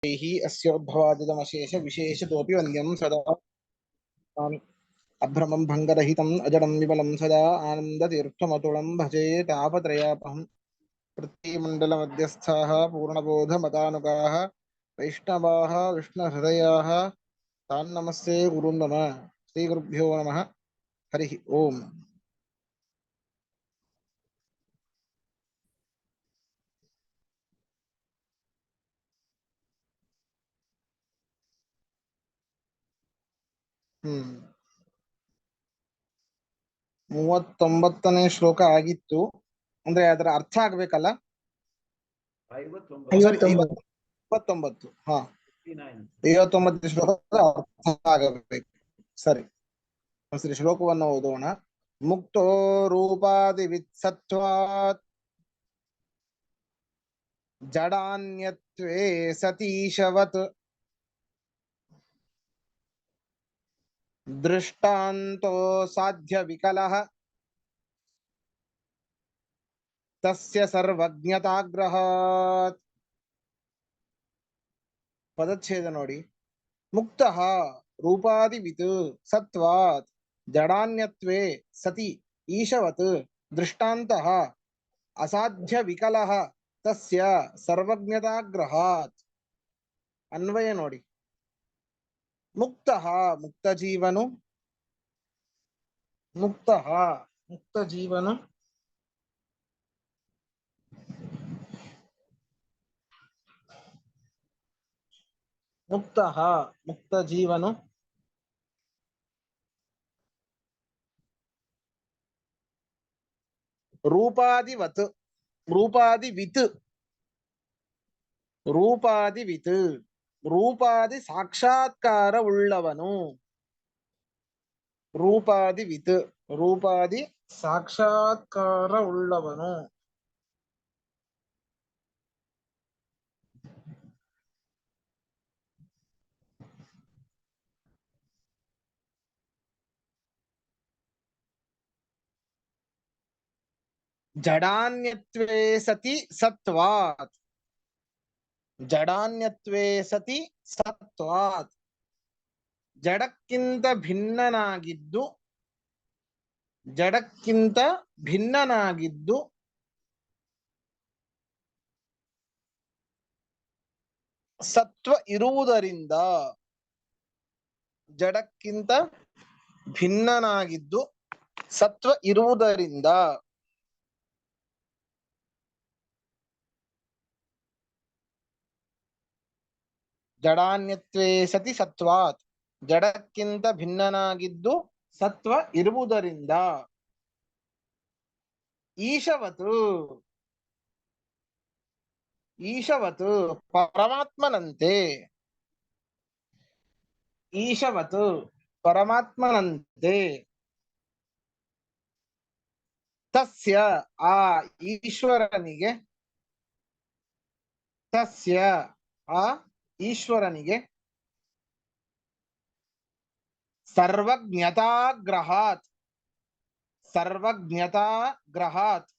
अस्योद्भवादिदमशेष विशेषतोऽपि वन्द्यं सदा अभ्रमं भङ्गरहितम् अजडं विमलं सदा आनन्दतीर्थमतुलं भजे तापत्रयापहम् पृथ्वीमण्डलमध्यस्थाः पूर्णबोधमतानुगाः वैष्णवाः विष्णुहृदयाः तान्नमस्ते गुरुन् नमः। श्रीगुरुभ्यो नमः। हरिः ओम्। ಹ್ಮ್ 39ನೇ ಶ್ಲೋಕ ಆಗಿತ್ತು. ಅಂದ್ರೆ ಅದರ ಅರ್ಥ ಆಗ್ಬೇಕಲ್ಲ. ಸಾರಿ 59. ಹಾ 59 ಶ್ಲೋಕದ ಅರ್ಥ ಆಗಬೇಕು. ಸರಿ, ಸರಿ, ಶ್ಲೋಕವನ್ನು ಓದೋಣ. ಮುಕ್ತೋ ರೂಪಾದಿವಿತ್ ಸತ್ವಾತ್ ಜಡಾನ್ಯತ್ವೇ ಸತೀಶವತ್ ದೃಷ್ಟಾಂತೋ ಸಾಧ್ಯ ವಿಕಲಃ ತಸ್ಯ ಸರ್ವಜ್ಞತಾಗ್ರಹಾತ್. ಪದಚ್ಛೇದ ನೋಡಿ. ಮುಕ್ತಃ ರೂಪಾದಿವಿತ್ ಸತ್ವಾತ್ ಜಡಾನ್ಯತ್ವೇ ಸತಿ ಈಶವತ್ ದೃಷ್ಟಾಂತಃ ಅಸಾಧ್ಯ ವಿಕಲಃ ತಸ್ಯ ಸರ್ವಜ್ಞತಾಗ್ರಹಾತ್. ಅನ್ವಯ ನೋಡಿ. ಮುಕ್ತಃ ಮುಕ್ತ ಜೀವನು, ಮುಕ್ತಃ ಮುಕ್ತ ಜೀವನು ಮುಕ್ತಃ ಮುಕ್ತ ಜೀವನು ರೂಪಾದಿವತ್ ರೂಪಾದಿವಿತ್ ರೂಪಾದಿವಿತ್ ರೂಪಾದಿ ಸಾಕ್ಷಾತ್ಕಾರ ಉಳ್ಳವನು. ರೂಪಾದಿವಿತ್ ರೂಪಾದಿ ಸಾಕ್ಷಾತ್ಕಾರ ಉಳ್ಳವನು. ಜಡಾನ್ಯತ್ವೇ ಸತಿ ಸತ್ವಾತ್ ಜಡಾನ್ಯತ್ವೇ ಸತಿ ಸತ್ವಾತ್ ಜಡಕ್ಕಿಂತ ಭಿನ್ನನಾಗಿದ್ದು ಜಡಕ್ಕಿಂತ ಭಿನ್ನನಾಗಿದ್ದು ಸತ್ವ ಇರುವುದರಿಂದ ಜಡಕ್ಕಿಂತ ಭಿನ್ನನಾಗಿದ್ದು ಸತ್ವ ಇರುವುದರಿಂದ ಜಡಾನ್ಯತ್ವೇ ಸತಿ ಸತ್ವಾತ್ ಜಡಕ್ಕಿಂತ ಭಿನ್ನನಾಗಿದ್ದು ಸತ್ವ ಇರುವುದರಿಂದ ಈಶವತು ಈಶವತು ಪರಮಾತ್ಮನಂತೆ ಈಶವತು ಪರಮಾತ್ಮನಂತೆ ತಸ್ಯ ಆ ಈಶ್ವರನಿಗೆ ತಸ್ಯ ಆ ಈಶ್ವರನಿಗೆ ಸರ್ವಜ್ಞತಾಗ್ರಹಾತ್ ಸರ್ವಜ್ಞತಾಗ್ರಹಾತ್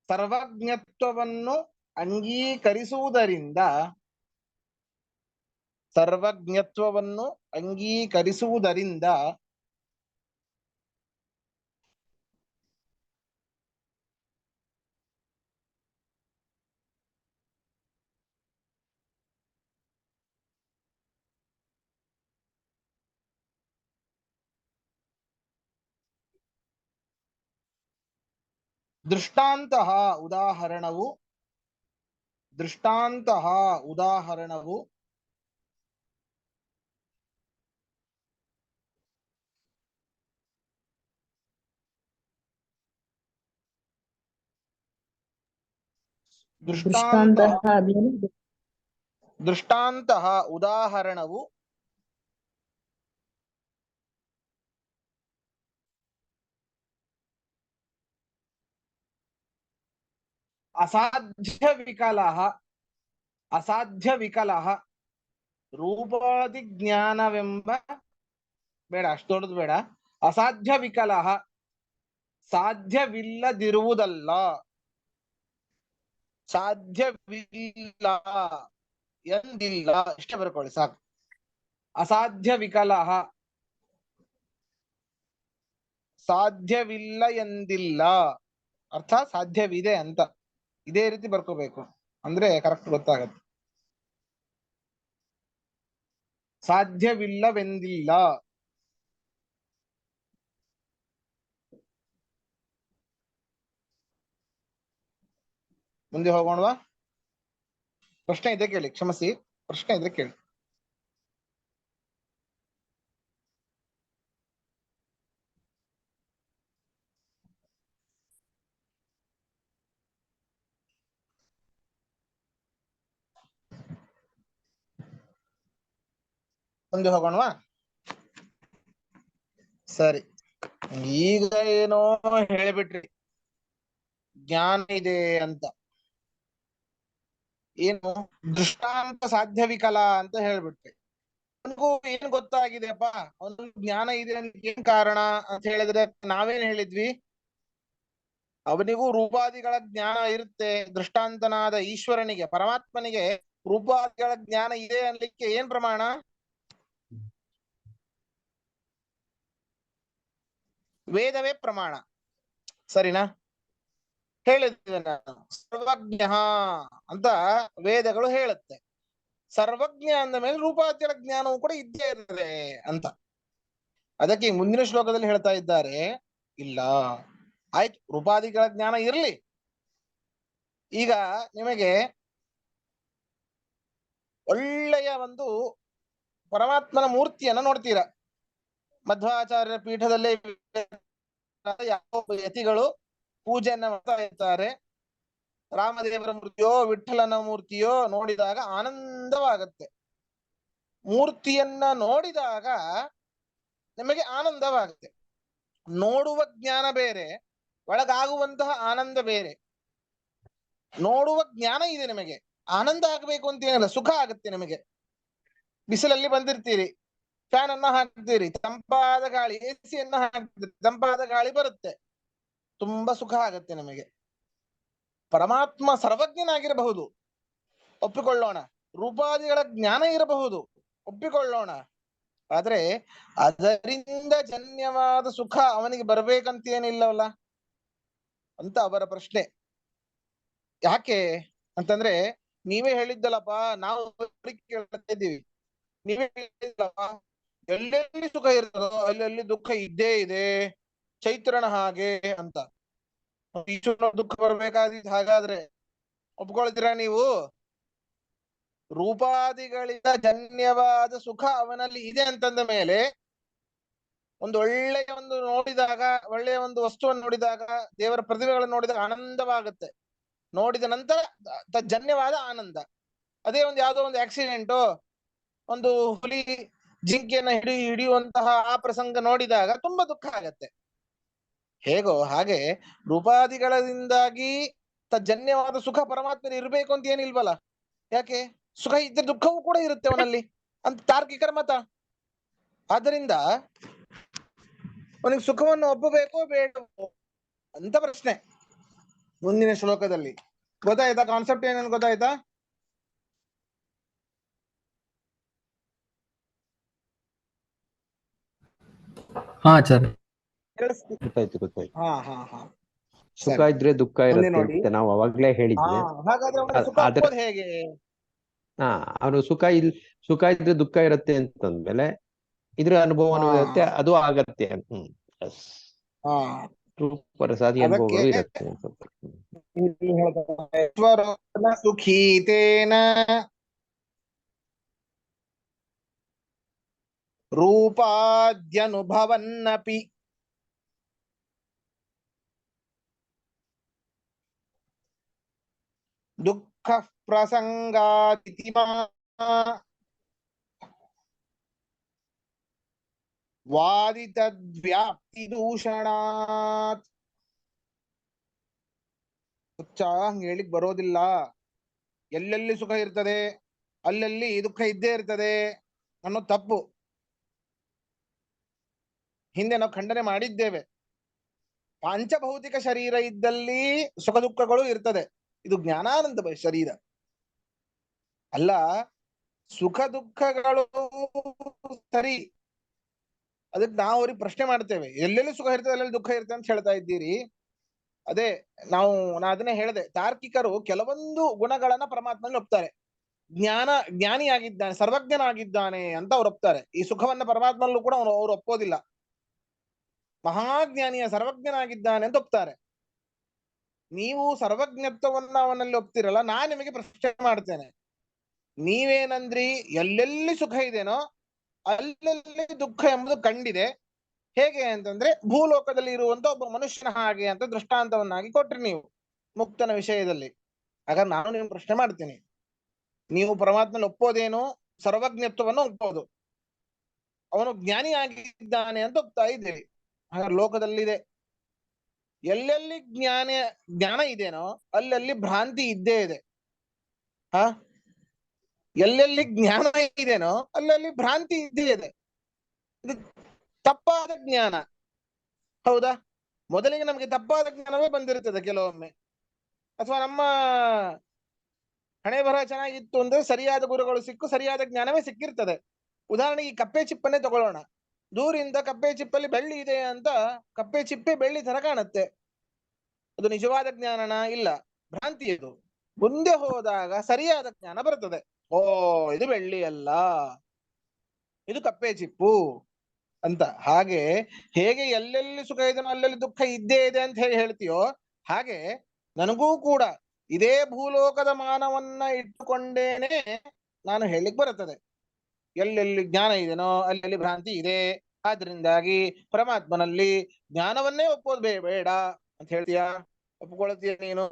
ಸರ್ವಜ್ಞತ್ವವನ್ನು ಅಂಗೀಕರಿಸುವುದರಿಂದ ಸರ್ವಜ್ಞತ್ವವನ್ನು ಅಂಗೀಕರಿಸುವುದರಿಂದ ದೃಷ್ಟಾಂತಃ ಉದಾಹರಣವು ದೃಷ್ಟಾಂತಃ ಉದಾಹರಣವು ದೃಷ್ಟಾಂತಃ ಉದಾಹರಣವು ಅಸಾಧ್ಯ ವಿಕಲಃ ಅಸಾಧ್ಯ ವಿಕಲಃ ರೂಪಾದಿ ಜ್ಞಾನವೆಂಬ ಬೇಡ, ಅಷ್ಟು ದೊಡ್ಡದು ಬೇಡ. ಅಸಾಧ್ಯ ವಿಕಲಃ, ಸಾಧ್ಯವಿಲ್ಲದಿರುವುದಲ್ಲ. ಸಾಧ್ಯವಿಲ್ಲ ಎಂದಿಲ್ಲ, ಇಷ್ಟೇ ಬರ್ಕೊಳ್ಳಿ ಸಾಕು. ಅಸಾಧ್ಯ ವಿಕಲಃ, ಸಾಧ್ಯವಿಲ್ಲ ಎಂದಿಲ್ಲ, ಅರ್ಥ ಸಾಧ್ಯವಿದೆ ಅಂತ. ಇದೇ ರೀತಿ ಬರ್ಕೋಬೇಕು, ಅಂದ್ರೆ ಕರೆಕ್ಟ್ ಗೊತ್ತಾಗತ್ತೆ. ಸಾಧ್ಯವಿಲ್ಲವೆಂದಿಲ್ಲ. ಮುಂದೆ ಹೋಗೋಣವಾ? ಪ್ರಶ್ನೆ ಇದೆ ಕೇಳಿ, ಕ್ಷಮಿಸಿ, ಪ್ರಶ್ನೆ ಇದೆ ಕೇಳಿ. ಮುಂದೆ ಹೋಗೋಣವಾ? ಸರಿ, ಈಗ ಏನೋ ಹೇಳಿಬಿಟ್ರಿ ಜ್ಞಾನ ಇದೆ ಅಂತ. ಏನು ದೃಷ್ಟಾಂತ ಸಾಧ್ಯ ವಿಕಲ ಅಂತ ಹೇಳ್ಬಿಟ್ರಿ. ಅವನಿಗೂ ಏನ್ ಗೊತ್ತಾಗಿದೆಯಪ್ಪ, ಅವನಿಗೆ ಜ್ಞಾನ ಇದೆ ಅನ್ನೋದಕ್ಕೆ ಏನ್ ಕಾರಣ ಅಂತ ಹೇಳಿದ್ರೆ ನಾವೇನ್ ಹೇಳಿದ್ವಿ? ಅವನಿಗೂ ರೂಪಾದಿಗಳ ಜ್ಞಾನ ಇರುತ್ತೆ. ದೃಷ್ಟಾಂತನಾದ ಈಶ್ವರನಿಗೆ, ಪರಮಾತ್ಮನಿಗೆ ರೂಪಾದಿಗಳ ಜ್ಞಾನ ಇದೆ ಅನ್ಲಿಕ್ಕೆ ಏನ್ ಪ್ರಮಾಣ? ವೇದವೇ ಪ್ರಮಾಣ. ಸರಿನಾ? ಹೇಳಿದ್ದೆ ನಾನು, ಸರ್ವಜ್ಞ ಅಂತ ವೇದಗಳು ಹೇಳುತ್ತೆ. ಸರ್ವಜ್ಞ ಅಂದ ಮೇಲೆ ರೂಪಾದಿಗಳ ಜ್ಞಾನವೂ ಕೂಡ ಇದ್ದೇ ಇರ್ತದೆ ಅಂತ. ಅದಕ್ಕೆ ಮುಂದಿನ ಶ್ಲೋಕದಲ್ಲಿ ಹೇಳ್ತಾ ಇದ್ದಾರೆ, ಇಲ್ಲ ಆಯ್ತು ರೂಪಾದಿಗಳ ಜ್ಞಾನ ಇರಲಿ, ಈಗ ನಿಮಗೆ ಒಳ್ಳೆಯ ಒಂದು ಪರಮಾತ್ಮನ ಮೂರ್ತಿಯನ್ನ ನೋಡ್ತೀರಾ. ಮಧ್ವಾಚಾರ್ಯರ ಪೀಠದಲ್ಲೇ ಯಾವ ಯತಿಗಳು ಪೂಜೆಯನ್ನ ಮಾಡ್ತಾ ಇರ್ತಾರೆ. ರಾಮದೇವರ ಮೂರ್ತಿಯೋ ವಿಠ್ಠಲನ ಮೂರ್ತಿಯೋ ನೋಡಿದಾಗ ಆನಂದವಾಗತ್ತೆ. ಮೂರ್ತಿಯನ್ನ ನೋಡಿದಾಗ ನಿಮಗೆ ಆನಂದವಾಗುತ್ತೆ. ನೋಡುವ ಜ್ಞಾನ ಬೇರೆ, ಒಳಗಾಗುವಂತಹ ಆನಂದ ಬೇರೆ. ನೋಡುವ ಜ್ಞಾನ ಇದೆ ನಿಮಗೆ, ಆನಂದ ಆಗಬೇಕು ಅಂತ ಏನಿಲ್ಲ, ಸುಖ ಆಗುತ್ತೆ ನಿಮಗೆ. ಬಿಸಿಲಲ್ಲಿ ಬಂದಿರ್ತೀರಿ, ಫ್ಯಾನ್ ಅನ್ನ ಹಾಕ್ತೀರಿ, ತಂಪಾದ ಗಾಳಿ, ಎಸಿಯನ್ನ ಹಾಕ್ತೀರಿ, ತಂಪಾದ ಗಾಳಿ ಬರುತ್ತೆ, ತುಂಬಾ ಸುಖ ಆಗುತ್ತೆ ನಿಮಗೆ. ಪರಮಾತ್ಮ ಸರ್ವಜ್ಞನಾಗಿರಬಹುದು, ಒಪ್ಪಿಕೊಳ್ಳೋಣ. ರೂಪಾದಿಗಳ ಜ್ಞಾನ ಇರಬಹುದು, ಒಪ್ಪಿಕೊಳ್ಳೋಣ. ಆದ್ರೆ ಅದರಿಂದ ಜನ್ಯವಾದ ಸುಖ ಅವನಿಗೆ ಬರ್ಬೇಕಂತೇನಿಲ್ಲವಲ್ಲ ಅಂತ ಅವರ ಪ್ರಶ್ನೆ. ಯಾಕೆ ಅಂತಂದ್ರೆ, ನೀವೇ ಹೇಳಿದ್ದಲ್ಲಪ್ಪ, ನಾವು ಕೇಳ್ತಾ ಇದ್ದೀವಿ, ನೀವೇ ಹೇಳಿದ್ದಲ್ಲಪ್ಪ, ಎಲ್ಲೆಲ್ಲಿ ಸುಖ ಇರ್ತದೋ ಅಲ್ಲೆಲ್ಲಿ ದುಃಖ ಇದ್ದೇ ಇದೆ, ಚೈತ್ರನ ಹಾಗೆ ಅಂತ. ಈಶ್ವರನ ದುಃಖ ಬರ್ಬೇಕಾದಿತ್ತು ಹಾಗಾದ್ರೆ ಒಪ್ಕೊಳ್ತೀರಾ ನೀವು? ರೂಪಾದಿಗಳಿಂದ ಜನ್ಯವಾದ ಸುಖ ಅವನಲ್ಲಿ ಇದೆ ಅಂತಂದ ಮೇಲೆ, ಒಂದು ಒಳ್ಳೆಯ ಒಂದು ನೋಡಿದಾಗ, ಒಳ್ಳೆಯ ಒಂದು ವಸ್ತುವನ್ನು ನೋಡಿದಾಗ, ದೇವರ ಪ್ರತಿಭೆಗಳನ್ನು ನೋಡಿದಾಗ ಆನಂದವಾಗುತ್ತೆ. ನೋಡಿದ ನಂತರ ತಜ್ಜನ್ಯವಾದ ಆನಂದ. ಅದೇ ಒಂದು ಯಾವುದೋ ಒಂದು ಆಕ್ಸಿಡೆಂಟು, ಒಂದು ಹುಲಿ ಜಿಂಕೆಯನ್ನ ಹಿಡಿಯುವಂತಹ ಆ ಪ್ರಸಂಗ ನೋಡಿದಾಗ ತುಂಬಾ ದುಃಖ ಆಗತ್ತೆ. ಹೇಗೋ ಹಾಗೆ ರೂಪಾದಿಗಳಿಂದಾಗಿ ತಜ್ಜನ್ಯವಾದ ಸುಖ ಪರಮಾತ್ಮನ ಇರಬೇಕು ಅಂತ ಏನಿಲ್ವಲ್ಲ. ಯಾಕೆ? ಸುಖ ಇದ್ದರೆ ದುಃಖವೂ ಕೂಡ ಇರುತ್ತೆ ಅವನಲ್ಲಿ ಅಂತ ತಾರ್ಕಿಕರ ಮತ. ಆದ್ದರಿಂದ ಅವನಿಗೆ ಸುಖವನ್ನು ಒಪ್ಪಬೇಕೋ ಬೇಡವೋ ಅಂತ ಪ್ರಶ್ನೆ ಮುಂದಿನ ಶ್ಲೋಕದಲ್ಲಿ. ಗೊತ್ತಾಯ್ತಾ ಕಾನ್ಸೆಪ್ಟ್ ಏನಂತ? ಗೊತ್ತಾಯ್ತಾ? ಹಾ ಆಚಾರ್ಯ, ಗೊತ್ತಾಯ್ತು. ಹಾ ಹಾ ಹಾ ಸುಖ ಇದ್ರೆ ದುಃಖ ಇರುತ್ತೆ ಅಂತ ನಾವು ಅವಾಗ್ಲೇ ಹೇಳಿದ್ವಿ. ಹಾಗಾದ್ರೆ ಅವನಿಗೆ ಸುಖ ಒಪ್ಪೋದು ಹೇಗೆ? ಅವನು ಸುಖ ಇದ್ರೆ ದುಃಖ ಇರುತ್ತೆ ಅಂತಂದ್ಮೇಲೆ ಇದ್ರ ಅನುಭವನೂ ಇರುತ್ತೆ, ಅದು ಆಗತ್ತೆ. ರೂಪರಸಾದಿ ಅನುಭವಗಳು ಇರುತ್ತೆ ಅಂತ. ಸುಖೀತೇನ ರೂಪಾದ್ಯನುಭವನ್ನಪಿ ದುಃಖ ಪ್ರಸಂಗಾದಿತಿ ವಾದಿತದ್ವ್ಯಾಪ್ತಿ ದೂಷಣಾತ್. ಹುಚ್ಚ, ಹಂಗ ಹೇಳಿಕ್ ಬರೋದಿಲ್ಲ. ಎಲ್ಲೆಲ್ಲಿ ಸುಖ ಇರ್ತದೆ ಅಲ್ಲೆಲ್ಲಿ ದುಃಖ ಇದ್ದೇ ಇರ್ತದೆ ಅನ್ನೋದು ತಪ್ಪು. ಹಿಂದೆ ನಾವು ಖಂಡನೆ ಮಾಡಿದ್ದೇವೆ. ಪಂಚಭೌತಿಕ ಶರೀರ ಇದ್ದಲ್ಲಿ ಸುಖ ದುಃಖಗಳು ಇರ್ತದೆ. ಇದು ಜ್ಞಾನಾನಂದ ಶರೀರ ಅಲ್ಲ. ಸುಖ ದುಃಖಗಳು ಸರಿ, ಅದಕ್ಕೆ ನಾವು ಅವ್ರಿಗೆ ಪ್ರಶ್ನೆ ಮಾಡ್ತೇವೆ, ಎಲ್ಲೆಲ್ಲಿ ಸುಖ ಇರ್ತದೆ ಎಲ್ಲೆಲ್ಲಿ ದುಃಖ ಇರ್ತದೆ ಅಂತ ಹೇಳ್ತಾ ಇದ್ದೀರಿ. ಅದೇ ನಾ ಅದನ್ನೇ ಹೇಳಿದೆ, ತಾರ್ಕಿಕರು ಕೆಲವೊಂದು ಗುಣಗಳನ್ನ ಪರಮಾತ್ಮನಲ್ಲಿ ಒಪ್ತಾರೆ. ಜ್ಞಾನಿಯಾಗಿದ್ದಾನೆ, ಸರ್ವಜ್ಞನಾಗಿದ್ದಾನೆ ಅಂತ ಅವ್ರು ಒಪ್ತಾರೆ. ಈ ಸುಖವನ್ನ ಪರಮಾತ್ಮನಲ್ಲೂ ಕೂಡ ಅವ್ರು ಒಪ್ಪೋದಿಲ್ಲ. ಮಹಾಜ್ಞಾನಿಯ ಸರ್ವಜ್ಞನಾಗಿದ್ದಾನೆ ಅಂತ ಒಪ್ತಾರೆ. ನೀವು ಸರ್ವಜ್ಞತ್ವವನ್ನ ಅವನಲ್ಲಿ ಒಪ್ತಿರಲ್ಲ. ನಾನ್ ನಿಮಗೆ ಪ್ರಶ್ನೆ ಮಾಡ್ತೇನೆ, ನೀವೇನಂದ್ರಿ ಎಲ್ಲೆಲ್ಲಿ ಸುಖ ಇದೆನೋ ಅಲ್ಲೆಲ್ಲಿ ದುಃಖ ಎಂಬುದು ಕಂಡಿದೆ. ಹೇಗೆ ಅಂತಂದ್ರೆ ಭೂಲೋಕದಲ್ಲಿ ಇರುವಂತ ಒಬ್ಬ ಮನುಷ್ಯನ ಹಾಗೆ ಅಂತ ದೃಷ್ಟಾಂತವನ್ನಾಗಿ ಕೊಟ್ರಿ ನೀವು ಮುಕ್ತನ ವಿಷಯದಲ್ಲಿ. ಹಾಗಾದ್ರೆ ನಾನು ನಿಮ್ಗೆ ಪ್ರಶ್ನೆ ಮಾಡ್ತೀನಿ, ನೀವು ಪರಮಾತ್ಮನ ಒಪ್ಪೋದೇನು? ಸರ್ವಜ್ಞತ್ವವನ್ನು ಒಪ್ಪೋದು. ಅವನು ಜ್ಞಾನಿ ಆಗಿದ್ದಾನೆ ಅಂತ ಒಪ್ತಾ ಇದ್ದೀವಿ. ಹಾಗಾದ್ರೆ ಲೋಕದಲ್ಲಿದೆ, ಎಲ್ಲೆಲ್ಲಿ ಜ್ಞಾನ ಇದೆನೋ ಅಲ್ಲಲ್ಲಿ ಭ್ರಾಂತಿ ಇದ್ದೇ ಇದೆ. ಎಲ್ಲೆಲ್ಲಿ ಜ್ಞಾನ ಇದೆನೋ ಅಲ್ಲಲ್ಲಿ ಭ್ರಾಂತಿ ಇದ್ದೇ ಇದೆ. ಇದು ತಪ್ಪಾದ ಜ್ಞಾನ, ಹೌದಾ? ಮೊದಲಿಗೆ ನಮಗೆ ತಪ್ಪಾದ ಜ್ಞಾನವೇ ಬಂದಿರುತ್ತದೆ ಕೆಲವೊಮ್ಮೆ. ಅಥವಾ ನಮ್ಮ ಹಣೆ ಬರಹ ಚೆನ್ನಾಗಿತ್ತು ಅಂದ್ರೆ ಸರಿಯಾದ ಗುರುಗಳು ಸಿಕ್ಕು ಸರಿಯಾದ ಜ್ಞಾನವೇ ಸಿಕ್ಕಿರ್ತದೆ. ಉದಾಹರಣೆಗೆ ಈ ಕಪ್ಪೆ ಚಿಪ್ಪನ್ನೇ ತಗೊಳ್ಳೋಣ. ದೂರಿಂದ ಕಪ್ಪೆ ಚಿಪ್ಪಲ್ಲಿ ಬೆಳ್ಳಿ ಇದೆ ಅಂತ ಕಪ್ಪೆ ಚಿಪ್ಪೆ ಬೆಳ್ಳಿ ತರ ಕಾಣುತ್ತೆ. ಅದು ನಿಜವಾದ ಜ್ಞಾನನ? ಇಲ್ಲ, ಭ್ರಾಂತಿ. ಇದು ಮುಂದೆ ಹೋದಾಗ ಸರಿಯಾದ ಜ್ಞಾನ ಬರ್ತದೆ. ಓ, ಇದು ಬೆಳ್ಳಿ ಅಲ್ಲ, ಇದು ಕಪ್ಪೆ ಚಿಪ್ಪು ಅಂತ. ಹಾಗೆ ಹೇಗೆ ಎಲ್ಲೆಲ್ಲಿ ಸುಖ ಇದೆನೋ ಅಲ್ಲೆಲ್ಲಿ ದುಃಖ ಇದ್ದೇ ಇದೆ ಅಂತ ಹೇಗೆ ಹೇಳ್ತೀಯೋ, ಹಾಗೆ ನನಗೂ ಕೂಡ ಇದೇ ಭೂಲೋಕದ ಮಾನವನ್ನ ಇಟ್ಟುಕೊಂಡೇನೆ ನಾನು ಹೇಳಿಕ್ ಬರುತ್ತದೆ. ಎಲ್ಲೆಲ್ಲಿ ಜ್ಞಾನ ಇದೆನೋ ಅಲ್ಲೆಲ್ಲಿ ಭ್ರಾಂತಿ ಇದೆ. ಆದ್ರಿಂದಾಗಿ ಪರಮಾತ್ಮನಲ್ಲಿ ಜ್ಞಾನವನ್ನೇ ಒಪ್ಪೋದು ಬೇಡ ಅಂತ ಹೇಳ್ತೀಯಾ? ಒಪ್ಕೊಳ್ತೀಯ ನೀನು?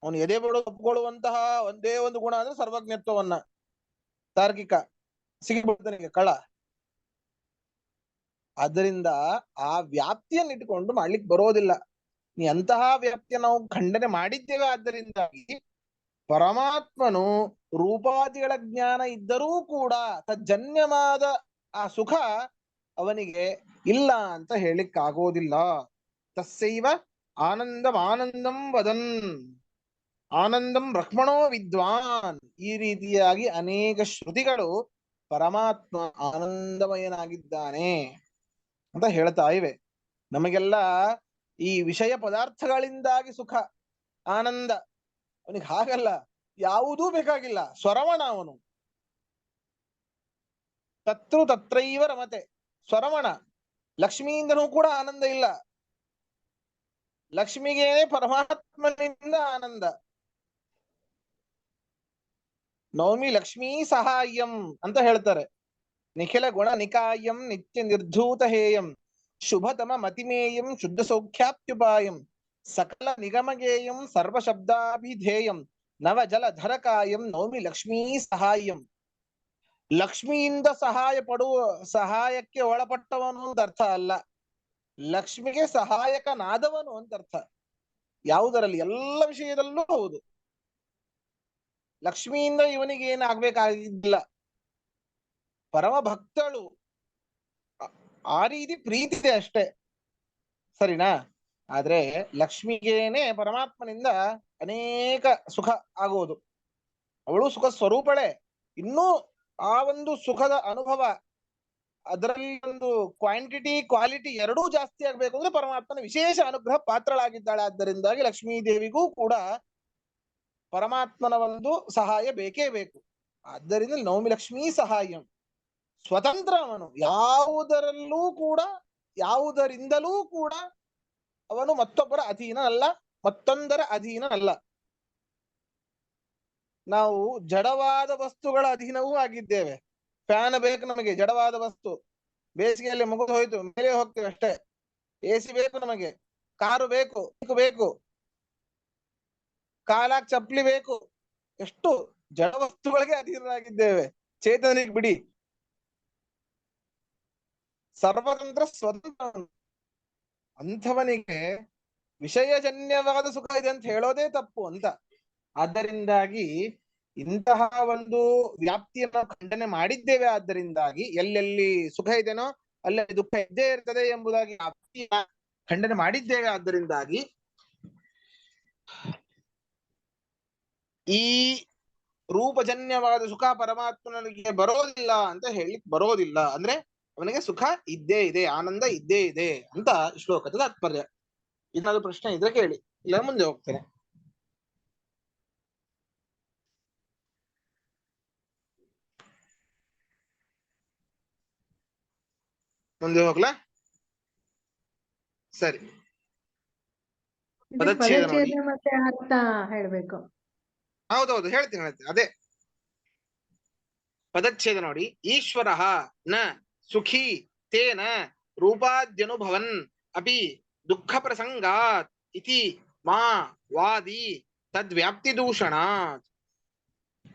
ಅವನು ಎದೆ ಬಿಡೋ ಒಪ್ಕೊಳ್ಳುವಂತಹ ಒಂದೇ ಒಂದು ಗುಣ ಅಂದ್ರೆ ಸರ್ವಜ್ಞತ್ವವನ್ನ. ತಾರ್ಕಿಕ ಸಿಗಿಬಿಡ್ತಾನೆ ಕಳ್ಳ. ಆದ್ದರಿಂದ ಆ ವ್ಯಾಪ್ತಿಯನ್ನು ಇಟ್ಟುಕೊಂಡು ಮಾಡ್ಲಿಕ್ಕೆ ಬರೋದಿಲ್ಲ. ನೀ ಅಂತಹ ವ್ಯಾಪ್ತಿಯನ್ನು ನಾವು ಖಂಡನೆ ಮಾಡಿದ್ದೇವೆ. ಆದ್ದರಿಂದಾಗಿ ಪರಮಾತ್ಮನು ರೂಪಾದಿಗಳ ಜ್ಞಾನ ಇದ್ದರೂ ಕೂಡ ತಜ್ಜನ್ಯವಾದ ಆ ಸುಖ ಅವನಿಗೆ ಇಲ್ಲ ಅಂತ ಹೇಳಿಕ್ಕಾಗೋದಿಲ್ಲ. ತಸ್ಸೈವ ಆನಂದಂ ವದನ್ ಆನಂದಂ ಬ್ರಹ್ಮಣೋ ವಿದ್ವಾನ್. ಈ ರೀತಿಯಾಗಿ ಅನೇಕ ಶ್ರುತಿಗಳು ಪರಮಾತ್ಮ ಆನಂದಮಯನಾಗಿದ್ದಾನೆ ಅಂತ ಹೇಳ್ತಾ ಇವೆ. ನಮಗೆಲ್ಲ ಈ ವಿಷಯ ಪದಾರ್ಥಗಳಿಂದಾಗಿ ಸುಖ ಆನಂದ. ಅವನಿಗೆ ಹಾಗಲ್ಲ, ಯಾವುದೂ ಬೇಕಾಗಿಲ್ಲ, ಸ್ವರವಣ ಅವನು. ತತ್ರೈವ ರಮತೆ, ಸ್ವರವಣ. ಲಕ್ಷ್ಮಿಯಿಂದನೂ ಕೂಡ ಆನಂದ ಇಲ್ಲ, ಲಕ್ಷ್ಮಿಗೇನೆ ಪರಮಾತ್ಮನಿಂದ ಆನಂದ. ನೌಮಿ ಲಕ್ಷ್ಮೀ ಸಹಾಯಂ ಅಂತ ಹೇಳ್ತಾರೆ. ನಿಖಿಲ ಗುಣ ನಿಕಾಯಂ ನಿತ್ಯ ನಿರ್ಧೂತ ಹೇಯಂ ಶುಭತಮ ಮತಿಮೇಯಂ ಶುದ್ಧ ಸೌಖ್ಯಾಪ್ತ್ಯುಪಾಯಂ ಸಕಲ ನಿಗಮಗೇಯಂ ಸರ್ವಶಬ್ದಾಭಿಧೇಯಂ ನವ ಜಲ ಧರಕಾಯಂ ನೌಮಿ ಲಕ್ಷ್ಮೀ ಸಹಾಯಂ. ಲಕ್ಷ್ಮಿಯಿಂದ ಸಹಾಯಕ್ಕೆ ಒಳಪಟ್ಟವನು ಅಂತ ಅರ್ಥ ಅಲ್ಲ, ಲಕ್ಷ್ಮಿಗೆ ಸಹಾಯಕನಾದವನು ಅಂತ ಅರ್ಥ. ಯಾವುದರಲ್ಲಿ? ಎಲ್ಲ ವಿಷಯದಲ್ಲೂ ಹೌದು. ಲಕ್ಷ್ಮಿಯಿಂದ ಇವನಿಗೆ ಏನಾಗ್ಬೇಕಾಗಿದ್ದಿಲ್ಲ. ಪರಮ ಭಕ್ತಳು, ಆ ರೀತಿ ಪ್ರೀತಿ ಇದೆ ಅಷ್ಟೇ, ಸರಿನಾ? ಆದ್ರೆ ಲಕ್ಷ್ಮಿಗೇನೆ ಪರಮಾತ್ಮನಿಂದ ಅನೇಕ ಸುಖ ಆಗುವುದು. ಅವಳು ಸುಖ ಸ್ವರೂಪಳೆ. ಇನ್ನೂ ಆ ಒಂದು ಸುಖದ ಅನುಭವ, ಅದರಲ್ಲಿ ಒಂದು ಕ್ವಾಂಟಿಟಿ ಕ್ವಾಲಿಟಿ ಎರಡೂ ಜಾಸ್ತಿ ಆಗ್ಬೇಕು ಅಂದ್ರೆ ಪರಮಾತ್ಮನ ವಿಶೇಷ ಅನುಗ್ರಹ ಪಾತ್ರಳಾಗಿದ್ದಾಳೆ. ಆದ್ದರಿಂದಾಗಿ ಲಕ್ಷ್ಮೀ ದೇವಿಗೂ ಕೂಡ ಪರಮಾತ್ಮನ ಒಂದು ಸಹಾಯ ಬೇಕೇ ಬೇಕು. ಆದ್ದರಿಂದ ನವಮಿ ಲಕ್ಷ್ಮೀ ಸಹಾಯಂ. ಸ್ವತಂತ್ರ ಅವನು, ಯಾವುದರಲ್ಲೂ ಕೂಡ ಯಾವುದರಿಂದಲೂ ಕೂಡ ಅವನು ಮತ್ತೊಬ್ಬರ ಅಧೀನ ಅಲ್ಲ, ಮತ್ತೊಂದರ ಅಧೀನ ಅಲ್ಲ. ನಾವು ಜಡವಾದ ವಸ್ತುಗಳ ಅಧೀನವೂ ಆಗಿದ್ದೇವೆ. ಫ್ಯಾನ್ ಬೇಕು ನಮಗೆ, ಜಡವಾದ ವಸ್ತು. ಬೇಸಿಗೆಯಲ್ಲಿ ಮುಗಿದು ಹೋಯ್ತು, ಮೇಲೆ ಹೋಗ್ತೇವೆ ಅಷ್ಟೇ. AC ಬೇಕು ನಮಗೆ, ಕಾರು ಬೇಕು, ಕಾಲಾಕ್ ಚಪ್ಪಲಿ ಬೇಕು. ಎಷ್ಟು ಜಡ ವಸ್ತುಗಳಿಗೆ ಅಧೀನರಾಗಿದ್ದೇವೆ. ಚೇತನಿಗೆ ಬಿಡಿ, ಸರ್ವತಂತ್ರ ಸ್ವತಂತ್ರ. ಅಂಥವನಿಗೆ ವಿಷಯಜನ್ಯವಾದ ಸುಖ ಇದೆ ಅಂತ ಹೇಳೋದೇ ತಪ್ಪು ಅಂತ. ಆದ್ದರಿಂದಾಗಿ ಇಂತಹ ಒಂದು ವ್ಯಾಪ್ತಿಯನ್ನು ಖಂಡನೆ ಮಾಡಿದ್ದೇವೆ. ಆದ್ದರಿಂದಾಗಿ ಎಲ್ಲೆಲ್ಲಿ ಸುಖ ಇದೆನೋ ಅಲ್ಲಲ್ಲಿ ದುಃಖ ಇದ್ದೇ ಇರ್ತದೆ ಎಂಬುದಾಗಿ ವ್ಯಾಪ್ತಿಯ ಖಂಡನೆ ಮಾಡಿದ್ದೇವೆ. ಆದ್ದರಿಂದಾಗಿ ಈ ರೂಪಜನ್ಯವಾದ ಸುಖ ಪರಮಾತ್ಮನಿಗೆ ಬರೋದಿಲ್ಲ ಅಂತ ಹೇಳಿಕ್ ಬರೋದಿಲ್ಲ. ಅಂದ್ರೆ ಅವನಿಗೆ ಸುಖ ಇದ್ದೇ ಇದೆ, ಆನಂದ ಇದ್ದೇ ಇದೆ ಅಂತ ಶ್ಲೋಕದ ತಾತ್ಪರ್ಯ. ಏನಾದ್ರು ಪ್ರಶ್ನೆ ಇದ್ರೆ ಕೇಳಿ, ಇಲ್ಲ ಮುಂದೆ ಹೋಗ್ತೇನೆ. ಮುಂದೆ ಹೋಗ್ಲಾ? ಸರಿ, ಪದಚ್ಛೇದ ನೋಡಿ. ಪದಚ್ಛೇದ ಮತ್ತೆ ಅರ್ಥ ಹೇಳ್ಬೇಕು. ಹೌದೌದು, ಹೇಳ್ತೀನಿ ಅದೇ ಪದಚ್ಛೇದ ನೋಡಿ. ಈಶ್ವರ ನ ಸುಖಿ ತೇನ ರೂಪಾದ್ಯನುಭವನ್ ಅಪಿ ದುಃಖ ಪ್ರಸಂಗಾತ್ ಇತಿ ಮಾ ವಾದಿ ತದ್ವ್ಯಾಪ್ತಿ ದೂಷಣಾತ್.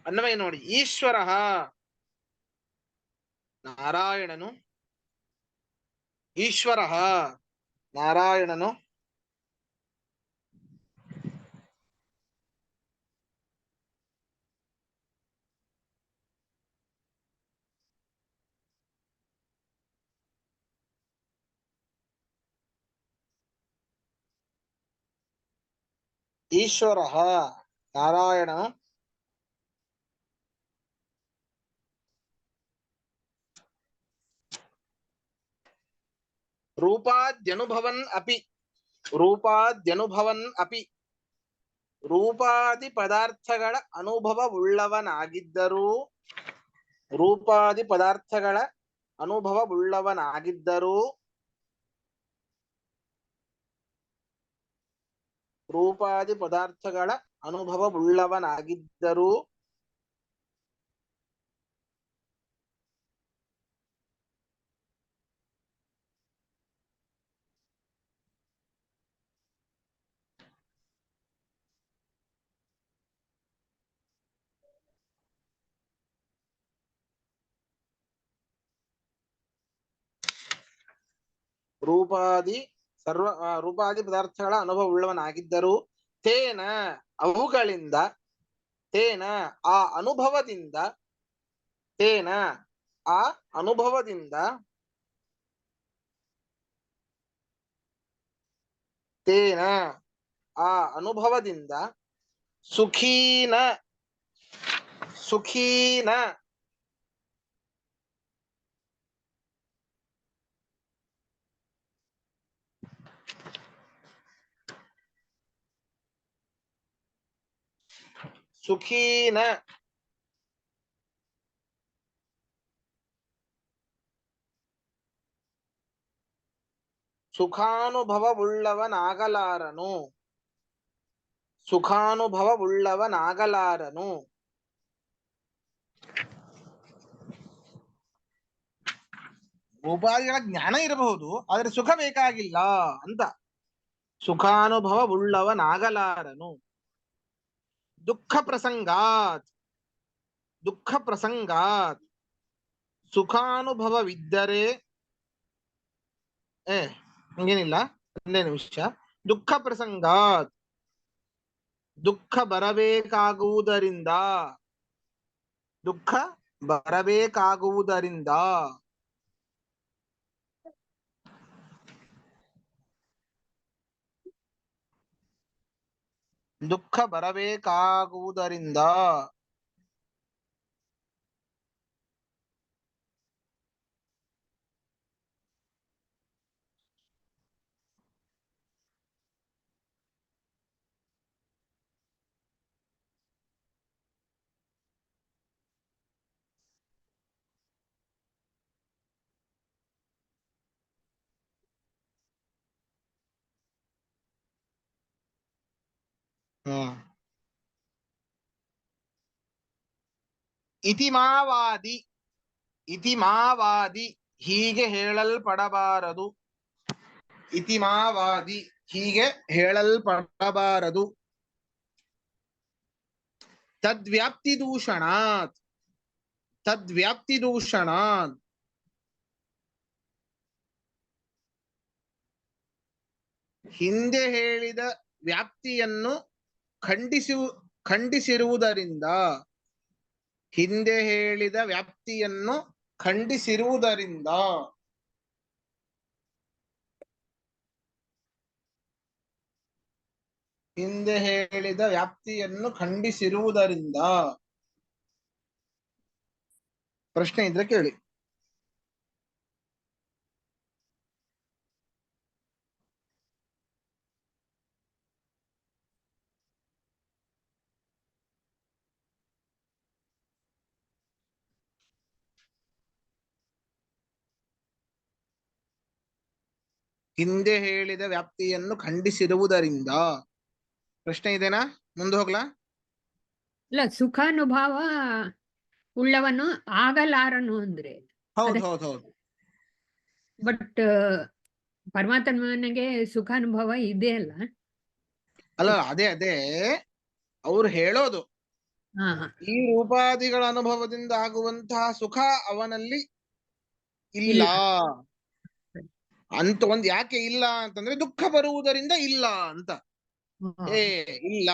ಅನ್ನವೇ ನೋಡಿ. ಈಶ್ವರ ನಾರಾಯಣನು, ಈಶ್ವರ ನಾರಾಯಣನು ಈಶ್ವರ ನಾರಾಯಣನು ರೂಪಾದ್ಯನುಭವನ್ ಅಪಿ, ರೂಪಾದ್ಯನುಭವನ್ ಅಪಿ, ರೂಪಾದಿ ಪದಾರ್ಥಗಳ ಅನುಭವವುಳ್ಳವನಾಗಿದ್ದರೂ, ರೂಪಾದಿ ಪದಾರ್ಥಗಳ ಅನುಭವವುಳ್ಳವನಾಗಿದ್ದರೂ, ರೂಪಾದಿ ಪದಾರ್ಥಗಳ ಅನುಭವವುಳ್ಳವನಾಗಿದ್ದರೂ ರೂಪಾದಿ ಪದಾರ್ಥಗಳ ಅನುಭವವುಳ್ಳವನಾಗಿದ್ದರೂ ತೇನ ಅವುಗಳಿಂದ, ತೇನ ಆ ಅನುಭವದಿಂದ, ತೇನ ಆ ಅನುಭವದಿಂದ, ತೇನ ಆ ಅನುಭವದಿಂದ ಸುಖೀನ, ಸುಖೀನ ಸುಖೀನ ಸುಖಾನುಭವವುಳ್ಳವನಾಗಲಾರನು, ಸುಖಾನುಭವವುಳ್ಳವನಾಗಲಾರನು. ಉಪಾಧಿಗಳ ಜ್ಞಾನ ಇರಬಹುದು, ಆದರೆ ಸುಖ ಬೇಕಾಗಿಲ್ಲ ಅಂತ. ಸುಖಾನುಭವವುಳ್ಳವನಾಗಲಾರನು. ದುಃಖ ಪ್ರಸಂಗಾತ್, ದುಃಖ ಪ್ರಸಂಗಾತ್ ಸುಖಾನುಭವವಿದ್ದರೆ, ಹಂಗೇನಿಲ್ಲ, ಒಂದೇ ನಿಮಿಷ. ದುಃಖ ಪ್ರಸಂಗಾತ್ ದುಃಖ ಬರಬೇಕಾಗುವುದರಿಂದ, ದುಃಖ ಬರಬೇಕಾಗುವುದರಿಂದ, ದುಃಖ ಬರಬೇಕಾಗುವುದರಿಂದ ಇತಿ ಮಾವಾದಿ, ಇತಿ ಮಾವಾದಿ ಹೀಗೆ ಹೇಳಲ್ಪಡಬಾರದು, ಇತಿ ಮಾವಾದಿ ಹೀಗೆ ಹೇಳಲ್ಪಡಬಾರದು. ತದ್ವ್ಯಾಪ್ತಿ ದೂಷಣಾತ್, ತದ್ವ್ಯಾಪ್ತಿ ದೂಷಣಾತ್ ಹಿಂದೆ ಹೇಳಿದ ವ್ಯಾಪ್ತಿಯನ್ನು ಖಂಡಿಸಿರುವುದರಿಂದ, ಹಿಂದೆ ಹೇಳಿದ ವ್ಯಾಪ್ತಿಯನ್ನು ಖಂಡಿಸಿರುವುದರಿಂದ, ಹಿಂದೆ ಹೇಳಿದ ವ್ಯಾಪ್ತಿಯನ್ನು ಖಂಡಿಸಿರುವುದರಿಂದ. ಪ್ರಶ್ನೆ ಇದ್ರೆ ಕೇಳಿ. ಹಿಂದೆ ಹೇಳಿದ ವ್ಯಾಪ್ತಿಯನ್ನು ಖಂಡಿಸಿರುವುದರಿಂದ. ಪ್ರಶ್ನೆ ಇದೆನಾ? ಮುಂದೆ ಹೋಗ್ಲಾ? ಇಲ್ಲ, ಸುಖಾನುಭವ ಉಳ್ಳವನು ಆಗಲಾರನು ಅಂದ್ರೆ. ಹೌದು ಹೌದು ಹೌದು. ಬಟ್ ಪರಮಾತ್ಮನಿಗೆ ಸುಖಾನುಭವ ಇದೆ ಅಲ್ಲ. ಅಲ್ಲ, ಅದೇ ಅದೇ ಅವ್ರು ಹೇಳೋದು. ಹಾ ಈ ರೂಪಾದಿಗಳ ಅನುಭವದಿಂದ ಆಗುವಂತಹ ಸುಖ ಅವನಲ್ಲಿ ಇಲ್ಲ ಅಂತ. ಒಂದ್ ಯಾಕೆ ಇಲ್ಲ ಅಂತಂದ್ರೆ ದುಃಖ ಬರುವುದರಿಂದ ಇಲ್ಲ ಅಂತ. ಇಲ್ಲ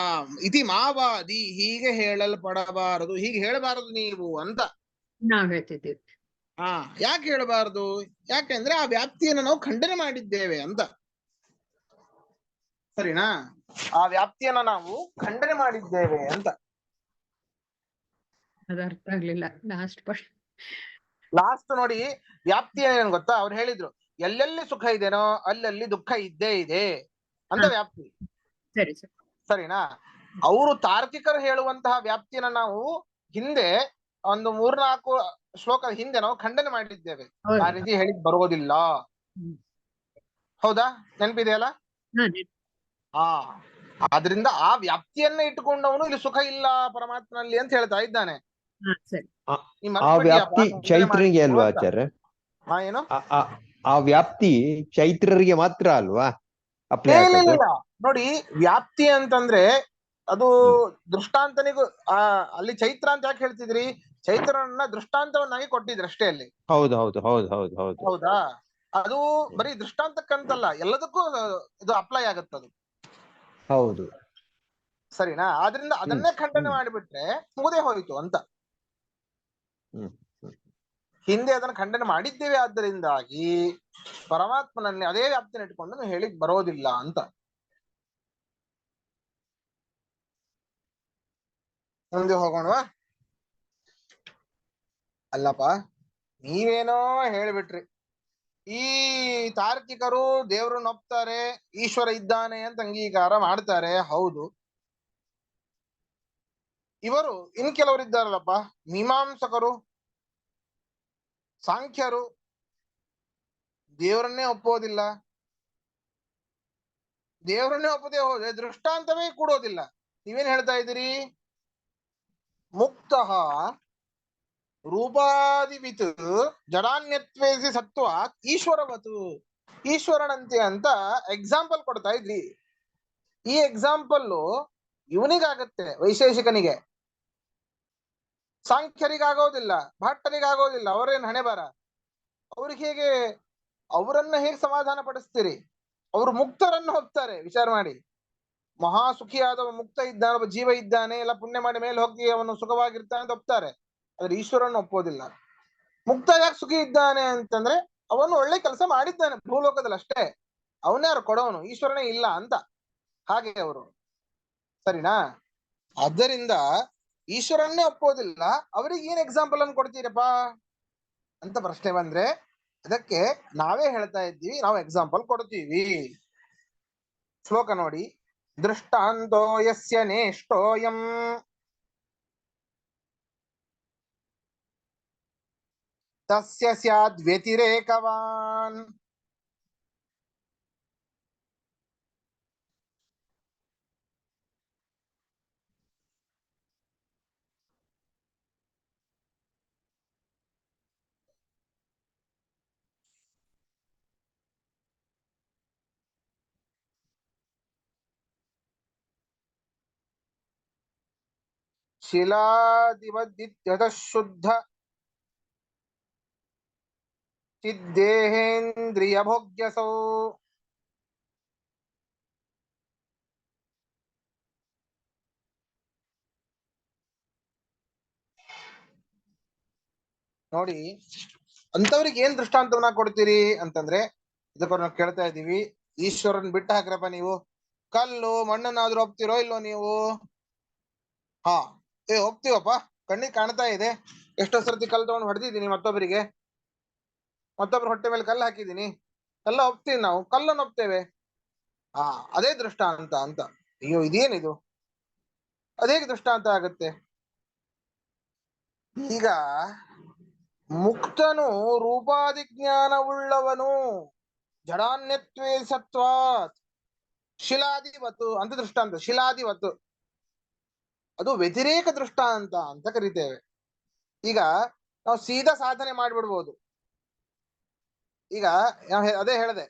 ಇತಿ ಮಾವಾದಿ, ಹೀಗೆ ಹೇಳಲ್ಪಡಬಾರದು, ಹೀಗೆ ಹೇಳಬಾರದು ನೀವು ಅಂತ ನಾವ್ ಹೇಳ್ತಿದ್ದೀವಿ. ಯಾಕೆ ಹೇಳಬಾರದು? ಯಾಕೆಂದ್ರೆ ಆ ವ್ಯಾಪ್ತಿಯನ್ನು ನಾವು ಖಂಡನೆ ಮಾಡಿದ್ದೇವೆ ಅಂತ. ಸರಿನಾ? ಆ ವ್ಯಾಪ್ತಿಯನ್ನ ನಾವು ಖಂಡನೆ ಮಾಡಿದ್ದೇವೆ ಅಂತ. ಅದು ಅರ್ಥ ಆಗ್ಲಿಲ್ಲ ಲಾಸ್ಟ್ ನೋಡಿ, ವ್ಯಾಪ್ತಿ ಏನೇನು ಗೊತ್ತಾ? ಅವ್ರು ಹೇಳಿದ್ರು ಎಲ್ಲೆಲ್ಲಿ ಸುಖ ಇದೆನೋ ಅಲ್ಲಲ್ಲಿ ದುಃಖ ಇದ್ದೇ ಇದೆ ಅಂತ ವ್ಯಾಪ್ತಿ. ಸರಿ ಸರಿ. ಸರಿನಾ? ಅವರು ತಾರ್ಕಿಕರು ಹೇಳುವಂತಹ ವ್ಯಾಪ್ತಿಯನ್ನ ನಾವು ಹಿಂದೆ ಒಂದು 3-4 ಶ್ಲೋಕದ ಹಿಂದೆ ನಾವು ಖಂಡನೆ ಮಾಡಿದ್ದೇವೆ. ಆ ರೀತಿ ಹೇಳಿದ್ ಬರೋದಿಲ್ಲ. ಹೌದಾ? ನೆನಪಿದೆಯಲ್ಲ? ಆದ್ರಿಂದ ಆ ವ್ಯಾಪ್ತಿಯನ್ನ ಇಟ್ಟುಕೊಂಡವನು ಇಲ್ಲಿ ಸುಖ ಇಲ್ಲ ಪರಮಾತ್ಮನಲ್ಲಿ ಅಂತ ಹೇಳ್ತಾ ಇದ್ದಾನೆ. ಆ ವ್ಯಾಪ್ತಿ ಚೈತ್ರನಿಗೆ ಅಲ್ವಾ ಆಚಾರ್ಯ? ಏನು ಆ ವ್ಯಾಪ್ತಿ ಚೈತ್ರರಿಗೆ ಮಾತ್ರ ಅಲ್ವಾ ಅಪ್ಲೈ? ನೋಡಿ, ವ್ಯಾಪ್ತಿ ಅಂತಂದ್ರೆ ಅದು ದೃಷ್ಟಾಂತನಿಗೂ ಅಲ್ಲಿ ಚೈತ್ರ ಅಂತ ಯಾಕೆ ಹೇಳ್ತಿದ್ರಿ? ಚೈತ್ರನ ದೃಷ್ಟಾಂತವನ್ನಾಗಿ ಕೊಟ್ಟಿದ್ರು ಅಷ್ಟೇ ಅಲ್ಲಿ. ಹೌದು ಹೌದು ಹೌದು ಹೌದು ಹೌದು. ಹೌದಾ? ಅದು ಬರೀ ದೃಷ್ಟಾಂತಕ್ಕಂತಲ್ಲ, ಎಲ್ಲದಕ್ಕೂ ಇದು ಅಪ್ಲೈ ಆಗುತ್ತದು. ಹೌದು. ಸರಿನಾ? ಆದ್ರಿಂದ ಅದನ್ನೇ ಖಂಡನೆ ಮಾಡಿಬಿಟ್ರೆ ಮುಗದೆ ಹೋಯ್ತು ಅಂತ. ಹಿಂದೆ ಅದನ್ನ ಖಂಡನೆ ಮಾಡಿದ್ದೇವೆ, ಆದ್ದರಿಂದಾಗಿ ಪರಮಾತ್ಮನಲ್ಲಿ ಅದೇ ವ್ಯಾಪ್ತಿನ ಇಟ್ಕೊಂಡು ನೀವು ಹೇಳಿಕ್ ಬರೋದಿಲ್ಲ ಅಂತ. ಮುಂದೆ ಹೋಗೋಣವಾ? ಅಲ್ಲಪ್ಪ, ನೀವೇನೋ ಹೇಳ್ಬಿಟ್ರಿ. ಈ ತಾರ್ಕಿಕರು ದೇವ್ರನ್ನ ಒಪ್ತಾರೆ, ಈಶ್ವರ ಇದ್ದಾನೆ ಅಂತ ಅಂಗೀಕಾರ ಮಾಡ್ತಾರೆ. ಹೌದು. ಇವರು ಇನ್ ಕೆಲವರು ಇದ್ದಾರಲ್ಲಪ್ಪ, ಮೀಮಾಂಸಕರು, ಸಾಂಖ್ಯರು, ದೇವರನ್ನೇ ಒಪ್ಪೋದಿಲ್ಲ. ದೇವರನ್ನೇ ಒಪ್ಪದೇ ಹೋದ್ರೆ ದೃಷ್ಟಾಂತವೇ ಕೊಡೋದಿಲ್ಲ. ನೀವೇನ್ ಹೇಳ್ತಾ ಇದ್ದೀರಿ? ಮುಕ್ತ ರೂಪಾದಿವಿತ್ ಜಡಾನ್ಯತ್ವೇಸಿ ಸತ್ವಾತ್ ಈಶ್ವರವತು, ಈಶ್ವರನಂತೆ ಅಂತ ಎಕ್ಸಾಂಪಲ್ ಕೊಡ್ತಾ ಇದ್ರಿ. ಈ ಎಕ್ಸಾಂಪಲ್ ಇವನಿಗಾಗತ್ತೆ, ವೈಶೇಷಿಕನಿಗೆ. ಸಾಂಖ್ಯರಿಗಾಗೋದಿಲ್ಲ, ಭಟ್ಟರಿಗಾಗೋದಿಲ್ಲ. ಅವರೇನ್ ಹಣೆ ಬರ? ಅವ್ರಿಗೆ ಹೇಗೆ, ಅವರನ್ನ ಹೇಗೆ ಸಮಾಧಾನ ಪಡಿಸ್ತೀರಿ? ಅವರು ಮುಕ್ತರನ್ನು ಹೋಗ್ತಾರೆ. ವಿಚಾರ ಮಾಡಿ. ಮಹಾಸುಖಿಯಾದವ ಮುಕ್ತ ಇದ್ದಾನೆ, ಒಬ್ಬ ಜೀವ ಇದ್ದಾನೆ, ಎಲ್ಲ ಪುಣ್ಯ ಮಾಡಿ ಮೇಲೆ ಹೋಗಿ ಅವನು ಸುಖವಾಗಿರ್ತಾನೆ ಅಂತ ಒಪ್ತಾರೆ. ಆದ್ರೆ ಈಶ್ವರನ್ನು ಒಪ್ಪೋದಿಲ್ಲ. ಮುಕ್ತ ಯಾಕೆ ಸುಖಿ ಇದ್ದಾನೆ ಅಂತಂದ್ರೆ ಅವನು ಒಳ್ಳೆ ಕೆಲಸ ಮಾಡಿದ್ದಾನೆ ಭೂಲೋಕದಲ್ಲಿ ಅಷ್ಟೇ. ಅವನ್ಯಾರು ಕೊಡೋನು? ಈಶ್ವರನೇ ಇಲ್ಲ ಅಂತ. ಹಾಗೆ ಅವರು. ಸರಿನಾ? ಆದ್ದರಿಂದ ಈಶ್ವರನ್ನೇ ಒಪ್ಪೋದಿಲ್ಲ, ಅವರಿಗೆ ಏನ್ ಎಕ್ಸಾಂಪಲ್ ಅನ್ನು ಕೊಡ್ತೀರಪ್ಪ ಅಂತ ಪ್ರಶ್ನೆ ಬಂದ್ರೆ ಅದಕ್ಕೆ ನಾವೇ ಹೇಳ್ತಾ ಇದ್ದೀವಿ, ನಾವು ಎಕ್ಸಾಂಪಲ್ ಕೊಡ್ತೀವಿ. ಶ್ಲೋಕ ನೋಡಿ. ದೃಷ್ಟಾಂತೋ ಯಸ್ಯ ನೇಷ್ಟೋಯಂ ತಸ್ಯ ಸ್ಯಾದ್ ವ್ಯತಿರೇಕವಾನ್. ಶಿಲಾದಿವದಿತ್ಯದ ಶುದ್ಧ ಚಿದ್ದೇಹೇಂದ್ರಿಯ ಭೋಗ್ಯಸೌ. ನೋಡಿ, ಅಂತವ್ರಿಗೆ ಏನ್ ದೃಷ್ಟಾಂತವನ್ನ ಕೊಡ್ತೀರಿ ಅಂತಂದ್ರೆ, ಇದಕ್ಕೆ ನಾವು ಕೇಳ್ತಾ ಇದ್ದೀವಿ, ಈಶ್ವರನ್ ಬಿಟ್ಟು ಹಾಕ್ರಪ್ಪ ನೀವು, ಕಲ್ಲು ಮಣ್ಣನ್ನಾದ್ರೂ ಒಪ್ತಿರೋ ಇಲ್ವೋ ನೀವು? ಹಾ, ಒಪ್ತೀವಪ್ಪ, ಕಣ್ಣಿಗೆ ಕಾಣ್ತಾ ಇದೆ. ಎಷ್ಟೋ ಸರ್ತಿ ಕಲ್ಲು ತಗೊಂಡು ಹೊಡೆದಿದ್ದೀನಿ ಮತ್ತೊಬ್ಬರಿಗೆ, ಮತ್ತೊಬ್ರು ಹೊಟ್ಟೆ ಮೇಲೆ ಕಲ್ಲು ಹಾಕಿದ್ದೀನಿ, ಎಲ್ಲ ಒಪ್ತೀವಿ ನಾವು, ಕಲ್ಲನ್ನು ಒಪ್ತೇವೆ. ಹಾ, ಅದೇ ದೃಷ್ಟಾಂತ ಅಂತ. ಅಯ್ಯೋ ಇದೇನಿದು, ಅದೇಗೆ ದೃಷ್ಟಾಂತ ಆಗುತ್ತೆ? ಈಗ ಮುಕ್ತನು ರೂಪಾದಿ ಜ್ಞಾನವುಳ್ಳವನು, ಜಡಾನ್ಯತ್ವೇ ಸತ್ವಾತ್ ಶಿಲಾದಿವತ್ತು ಅಂತ ದೃಷ್ಟಾಂತ. ಶಿಲಾದಿವತ್ತು ಅದು ವ್ಯತಿರೇಕ ದೃಷ್ಟಾಂತ ಅಂತ ಕರಿತೇವೆ. ಈಗ ನಾವು ಸೀದಾ ಸಾಧನೆ ಮಾಡ್ಬಿಡ್ಬೋದು. ಈಗ ಅದೇ ಹೇಳಿದೆ,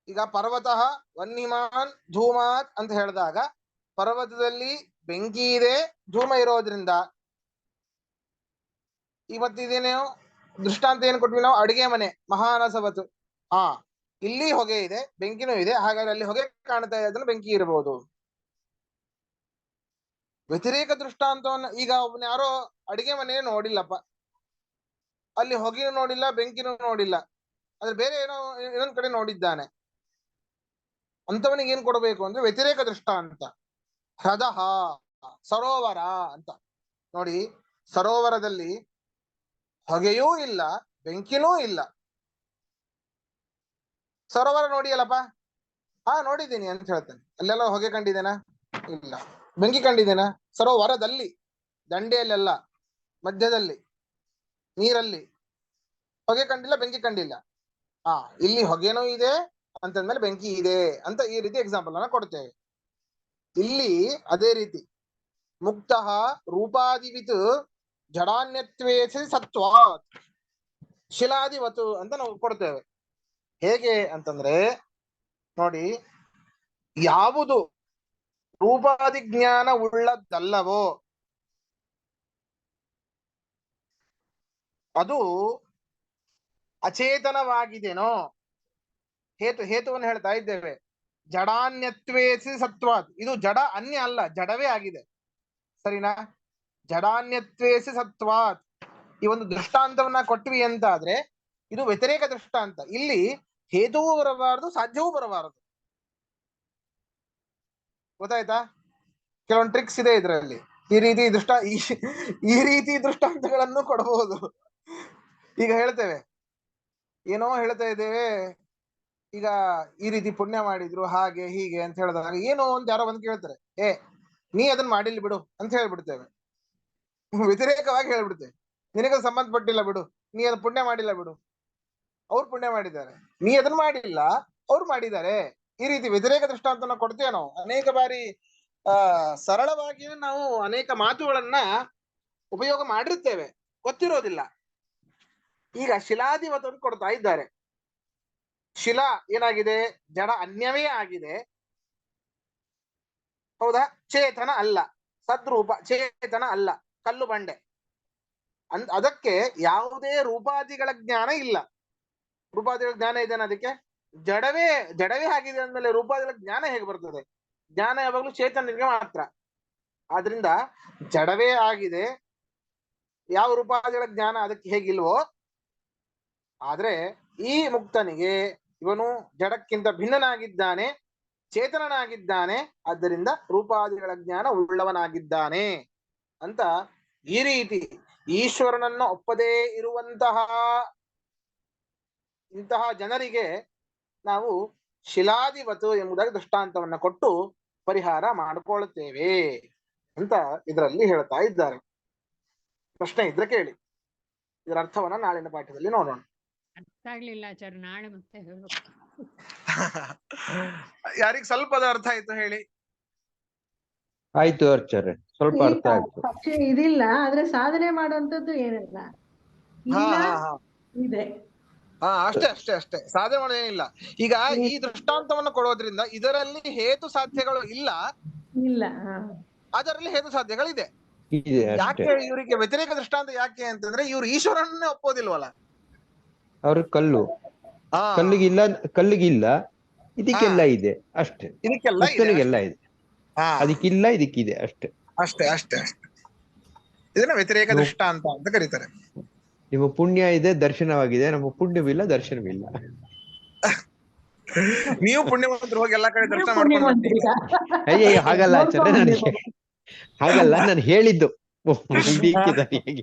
ಈಗ ಪರ್ವತಃ ವನ್ನಿಮಾನ್ ಧೂಮಾತ್ ಅಂತ ಹೇಳಿದಾಗ ಪರ್ವತದಲ್ಲಿ ಬೆಂಕಿ ಇದೆ, ಧೂಮ ಇರೋದ್ರಿಂದ. ಈ ಮತ್ತಿದೇನೇನು ದೃಷ್ಟಾಂತ ಏನ್ ಕೊಟ್ವಿ ನಾವು? ಅಡಿಗೆ ಮನೆ ಮಹಾನಸವತ್ತು. ಹಾ, ಇಲ್ಲಿ ಹೊಗೆ ಇದೆ, ಬೆಂಕಿನೂ ಇದೆ, ಹಾಗಾದ್ರೆ ಅಲ್ಲಿ ಹೊಗೆ ಕಾಣ್ತಾ ಇದೆ, ಅದನ್ನು ಬೆಂಕಿ ಇರಬಹುದು. ವ್ಯತಿರೇಕ ದೃಷ್ಟಾಂತವನ್ನ, ಈಗ ಒಬ್ಬನ ಯಾರೋ ಅಡಿಗೆ ಮನೆ ನೋಡಿಲ್ಲಪ್ಪ, ಅಲ್ಲಿ ಹೊಗೆನೂ ನೋಡಿಲ್ಲ, ಬೆಂಕಿನೂ ನೋಡಿಲ್ಲ, ಆದ್ರೆ ಬೇರೆ ಏನೋ ಇನ್ನೊಂದ್ ಕಡೆ ನೋಡಿದ್ದಾನೆ. ಅಂತವನಿಗೆ ಏನ್ ಕೊಡಬೇಕು ಅಂದ್ರೆ ವ್ಯತಿರೇಕ ದೃಷ್ಟಾಂತ. ಹ್ರದಃ ಸರೋವರ ಅಂತ ನೋಡಿ, ಸರೋವರದಲ್ಲಿ ಹೊಗೆಯೂ ಇಲ್ಲ, ಬೆಂಕಿನೂ ಇಲ್ಲ. ಸರೋವರ ನೋಡಿಯಲ್ಲಪ್ಪ? ಹಾ ನೋಡಿದ್ದೀನಿ ಅಂತ ಹೇಳ್ತಾನೆ. ಅಲ್ಲೆಲ್ಲ ಹೊಗೆ ಕಂಡಿದ್ದೇನಾ? ಇಲ್ಲ. ಬೆಂಕಿ ಕಂಡಿದ್ದೇನಾ? ಸರೋವರದಲ್ಲಿ, ದಂಡೆಯಲ್ಲೆಲ್ಲ, ಮಧ್ಯದಲ್ಲಿ, ನೀರಲ್ಲಿ ಹೊಗೆ ಕಂಡಿಲ್ಲ, ಬೆಂಕಿ ಕಂಡಿಲ್ಲ. ಹಾ, ಇಲ್ಲಿ ಹೊಗೆನೂ ಇದೆ ಅಂತಂದ್ಮೇಲೆ ಬೆಂಕಿ ಇದೆ ಅಂತ ಈ ರೀತಿ ಎಕ್ಸಾಂಪಲ್ ಅನ್ನ ಕೊಡ್ತೇವೆ. ಇಲ್ಲಿ ಅದೇ ರೀತಿ ಮುಕ್ತಃ ರೂಪಾದಿವಿತ್ ಜಡಾನ್ಯತ್ವೇಸಿ ಸತ್ವಾತ್ ಶಿಲಾದಿವತು ಅಂತ ನಾವು ಕೊಡ್ತೇವೆ. ಹೇಗೆ ಅಂತಂದ್ರೆ ನೋಡಿ, ಯಾವುದು ರೂಪಾದಿ ಜ್ಞಾನ ಉಳ್ಳದ್ದಲ್ಲವೋ ಅದು ಅಚೇತನವಾಗಿದೆನೋ, ಹೇತುವನ್ನು ಹೇಳ್ತಾ ಇದ್ದೇವೆ. ಜಡಾನ್ಯತ್ವೇಸಿ ಸತ್ವಾತ್, ಇದು ಜಡ ಅನ್ಯ ಅಲ್ಲ, ಜಡವೇ ಆಗಿದೆ. ಸರಿನಾ? ಜಡಾನ್ಯತ್ವೇಸಿ ಸತ್ವಾತ್ ಈ ಒಂದು ದೃಷ್ಟಾಂತವನ್ನ ಕೊಟ್ವಿ ಅಂತ ಆದ್ರೆ ಇದು ವ್ಯತಿರೇಕ ದೃಷ್ಟಾಂತ. ಇಲ್ಲಿ ಹೇತುವು ಬರಬಾರದು, ಸಾಧ್ಯವೂ ಬರಬಾರದು. ಗೊತ್ತಾಯ್ತಾ? ಕೆಲವೊಂದು ಟ್ರಿಕ್ಸ್ ಇದೆ ಇದರಲ್ಲಿ. ಈ ರೀತಿ ದೃಷ್ಟಾಂತಗಳನ್ನು ಕೊಡಬಹುದು. ಈಗ ಹೇಳ್ತೇವೆ, ಏನೋ ಹೇಳ್ತಾ ಇದ್ದೇವೆ, ಈಗ ಈ ರೀತಿ ಪುಣ್ಯ ಮಾಡಿದ್ರು ಹಾಗೆ ಹೀಗೆ ಅಂತ ಹೇಳಿದಾಗ ಏನೋ ಒಂದು ಯಾರೋ ಬಂದು ಕೇಳ್ತಾರೆ, ನೀ ಅದನ್ನ ಮಾಡಿಲ್ಲ ಬಿಡು ಅಂತ ಹೇಳ್ಬಿಡ್ತೇವೆ. ವ್ಯತಿರೇಕವಾಗಿ ಹೇಳ್ಬಿಡ್ತೇವೆ, ನಿನಗೆ ಸಂಬಂಧಪಟ್ಟಿಲ್ಲ ಬಿಡು, ನೀ ಅದನ್ನ ಪುಣ್ಯ ಮಾಡಿಲ್ಲ ಬಿಡು, ಅವ್ರು ಪುಣ್ಯ ಮಾಡಿದ್ದಾರೆ, ನೀ ಅದನ್ನ ಮಾಡಿಲ್ಲ, ಅವ್ರು ಮಾಡಿದ್ದಾರೆ. ಈ ರೀತಿ ವ್ಯತಿರೇಕ ದೃಷ್ಟಾಂತನ ಕೊಡ್ತೇವೆ ನಾವು ಅನೇಕ ಬಾರಿ. ಸರಳವಾಗಿ ನಾವು ಅನೇಕ ಮಾತುಗಳನ್ನ ಉಪಯೋಗ ಮಾಡಿರ್ತೇವೆ, ಗೊತ್ತಿರೋದಿಲ್ಲ. ಈಗ ಶಿಲಾದಿವತನ್ನು ಕೊಡ್ತಾ ಇದ್ದಾರೆ. ಶಿಲಾ ಏನಾಗಿದೆ? ಜಡ ಅನ್ಯವೇ ಆಗಿದೆ, ಹೌದಾ? ಚೇತನ ಅಲ್ಲ, ಸದ್ರೂಪ, ಚೇತನ ಅಲ್ಲ, ಕಲ್ಲು ಬಂಡೆ. ಅದಕ್ಕೆ ಯಾವುದೇ ರೂಪಾದಿಗಳ ಜ್ಞಾನ ಇಲ್ಲ. ರೂಪಾದಿಗಳ ಜ್ಞಾನ ಇದೇನ? ಅದಕ್ಕೆ ಜಡವೇ ಆಗಿದೆ ಅಂದ್ಮೇಲೆ ರೂಪಾದಿಗಳ ಜ್ಞಾನ ಹೇಗೆ ಬರ್ತದೆ? ಜ್ಞಾನ ಯಾವಾಗ್ಲೂ ಚೇತನಿಗೆ ಮಾತ್ರ. ಆದ್ರಿಂದ ಜಡವೇ ಆಗಿದೆ, ಯಾವ ರೂಪಾದಿಗಳ ಜ್ಞಾನ ಅದಕ್ಕೆ ಹೇಗಿಲ್ವೋ, ಆದ್ರೆ ಈ ಮುಕ್ತನಿಗೆ ಇವನು ಜಡಕ್ಕಿಂತ ಭಿನ್ನನಾಗಿದ್ದಾನೆ, ಚೇತನನಾಗಿದ್ದಾನೆ, ಆದ್ದರಿಂದ ರೂಪಾದಿಗಳ ಜ್ಞಾನ ಉಳ್ಳವನಾಗಿದ್ದಾನೆ ಅಂತ ಈ ರೀತಿ ಈಶ್ವರನನ್ನ ಒಪ್ಪದೇ ಇರುವಂತಹ ಇಂತಹ ಜನರಿಗೆ ನಾವು ಶಿಲಾದಿವತು ಎಂಬುದಾಗಿ ದೃಷ್ಟಾಂತವನ್ನ ಕೊಟ್ಟು ಪರಿಹಾರ ಮಾಡಿಕೊಳ್ಳುತ್ತೇವೆ ಅಂತ ಇದರಲ್ಲಿ ಹೇಳ್ತಾ ಇದ್ದಾರೆ. ಪ್ರಶ್ನೆ ಇದ್ರೆ ಕೇಳಿ, ಇದರ ಅರ್ಥವನ್ನ ನಾಳಿನ ಪಾಠದಲ್ಲಿ ನೋಡೋಣ. ಅರ್ಥ ಆಗ್ಲಿಲ್ಲ ಆಚಾರ್ಯ, ನಾಳೆ ಮತ್ತೆ ಹೇಳು. ಯಾರಿಗೆ ಸ್ವಲ್ಪದ ಅರ್ಥ ಆಯ್ತು ಹೇಳಿ. ಆಯ್ತು ಆಚಾರ್ಯ, ಸ್ವಲ್ಪ ಅರ್ಥ ಆಯ್ತು. ಪಕ್ಷ ಇದಿಲ್ಲ, ಆದ್ರೆ ಸಾಧನೆ ಮಾಡುವಂತದ್ದು ಏನಿಲ್ಲ. ಇಲ್ಲ ಇದೆ. ಅಷ್ಟೇ ಸಾಧನೆ ಮಾಡೋದೇನಿಲ್ಲ. ಈಗ ಈ ದೃಷ್ಟಾಂತವನ್ನು ಕೊಡೋದ್ರಿಂದ ಇದರಲ್ಲಿ ಹೇತು ಸಾಧ್ಯಗಳು ಇಲ್ಲ, ಅದರಲ್ಲಿ ಹೇತು ಸಾಧ್ಯಗಳಿದೆ. ಯಾಕೆ ಇವರಿಗೆ ವ್ಯತಿರೇಕ ದೃಷ್ಟಾಂತ ಯಾಕೆ ಅಂತಂದ್ರೆ ಇವ್ರು ಈಶ್ವರನ್ನೇ ಒಪ್ಪೋದಿಲ್ವಲ್ಲ. ಅವ್ರ ಕಲ್ಲಿಗಿಲ್ಲ, ಇದಕ್ಕೆಲ್ಲ ಇದೆ ಅಷ್ಟೇ. ಇದಕ್ಕೆಲ್ಲ ಇದೆ, ಅದಕ್ಕಿಲ್ಲ, ಇದಕ್ಕಿದೆ ಅಷ್ಟೇ. ಇದನ್ನ ವ್ಯತಿರೇಕ ದೃಷ್ಟಾಂತ ಅಂತ ಕರೀತಾರೆ. ನಿಮ್ಮ ಪುಣ್ಯ ಇದೆ, ದರ್ಶನವಾಗಿದೆ, ನಮ್ಮ ಪುಣ್ಯವಿಲ್ಲ, ದರ್ಶನವಿಲ್ಲ. ನೀವು ಪುಣ್ಯವಂತರು ಹೋಗಿ ಎಲ್ಲಾ ಕಡೆ ನೀವು ದರ್ಶನ ಮಾಡ್ಕೊಂಡು ಬನ್ನಿ. ಪುಣ್ಯವಂತರೀಗ. ಅಯ್ಯಯ್ಯೋ ಹಾಗಲ್ಲ ಆಚಾರ್ಯ, ನಾನು ನೋಡ್ಕೊಂಡ್ ಹಾಗಲ್ಲ ನಾನು ಹೇಳಿದ್ದು. ದೀಕ್ಷಿತರಿಗೆ